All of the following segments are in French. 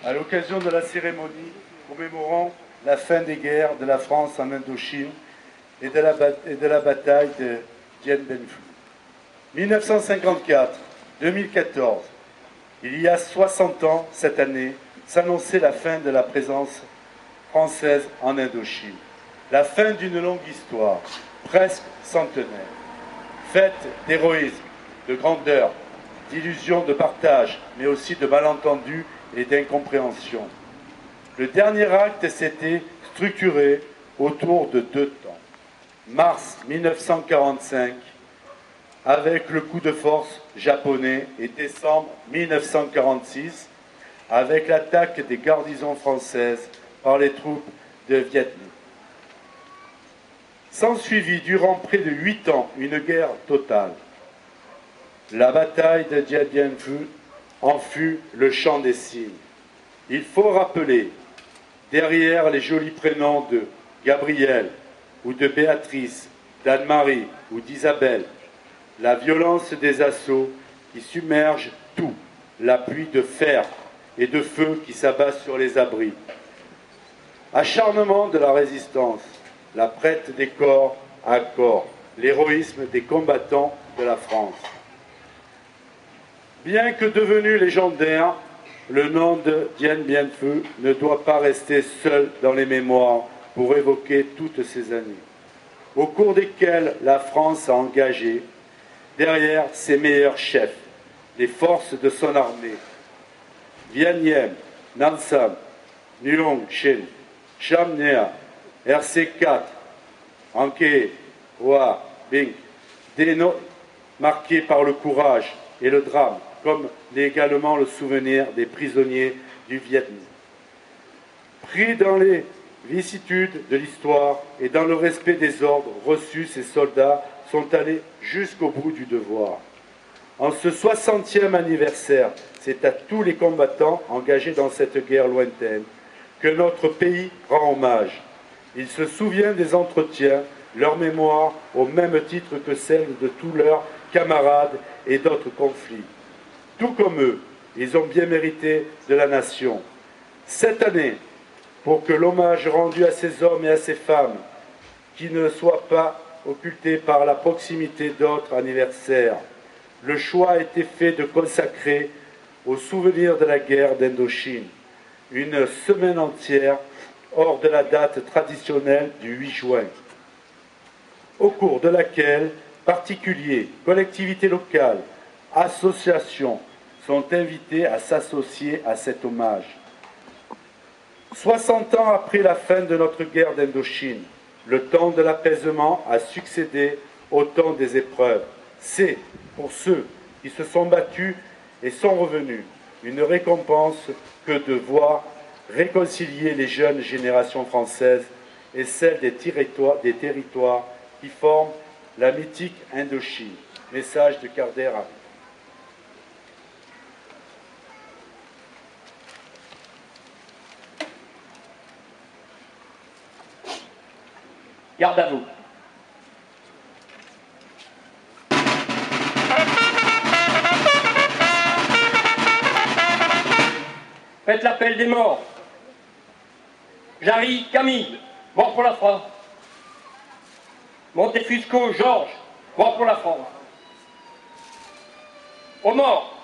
à l'occasion de la cérémonie commémorant la fin des guerres de la France en Indochine et de la bataille de Dien Bien Phu. 1954-2014, il y a 60 ans cette année, s'annonçait la fin de la présence française en Indochine. La fin d'une longue histoire, presque centenaire, faite d'héroïsme, de grandeur, d'illusions de partage, mais aussi de malentendus et d'incompréhension. Le dernier acte s'était structuré autour de deux temps. Mars 1945, avec le coup de force japonais, et décembre 1946, avec l'attaque des garnisons françaises par les troupes de Viet Minh. S'ensuivit durant près de 8 ans une guerre totale. La bataille de Dien Bien Phu en fut le chant des signes. Il faut rappeler, derrière les jolis prénoms de Gabrielle ou de Béatrice, d'Anne-Marie ou d'Isabelle, la violence des assauts qui submergent tout, la pluie de fer et de feu qui s'abat sur les abris. Acharnement de la résistance, la prête des corps à corps, l'héroïsme des combattants de la France. Bien que devenu légendaire, le nom de Dien Bien Phu ne doit pas rester seul dans les mémoires pour évoquer toutes ces années, au cours desquelles la France a engagé, derrière ses meilleurs chefs, les forces de son armée, Vien Niem, Nam Sam, Nuong Shin, Cham Nea, RC4, Anke, Hoa, Bing, des noms marqués par le courage et le drame, comme également le souvenir des prisonniers du Viet Minh. Pris dans les vicissitudes de l'histoire et dans le respect des ordres reçus, ces soldats sont allés jusqu'au bout du devoir. En ce 60e anniversaire, c'est à tous les combattants engagés dans cette guerre lointaine que notre pays rend hommage. Il se souvient des entretiens, leur mémoire au même titre que celle de tous leurs camarades et d'autres conflits. Tout comme eux, ils ont bien mérité de la nation. Cette année, pour que l'hommage rendu à ces hommes et à ces femmes, qui ne soit pas occulté par la proximité d'autres anniversaires, le choix a été fait de consacrer au souvenir de la guerre d'Indochine une semaine entière hors de la date traditionnelle du 8 juin, au cours de laquelle particuliers, collectivités locales, associations sont invités à s'associer à cet hommage. 60 ans après la fin de notre guerre d'Indochine, le temps de l'apaisement a succédé au temps des épreuves. C'est, pour ceux qui se sont battus et sont revenus, une récompense que de voir réconcilier les jeunes générations françaises et celles des territoires qui forment la mythique Indochine. Message de Carder. Garde à vous. Faites l'appel des morts. Jarry, Camille, mort pour la France. Montefusco, Georges, mort pour la France. Aux morts.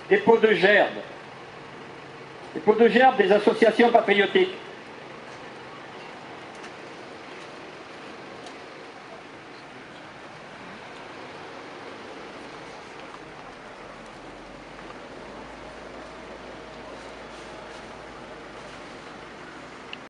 des pots de gerbe. Des pots de gerbe des associations patriotiques.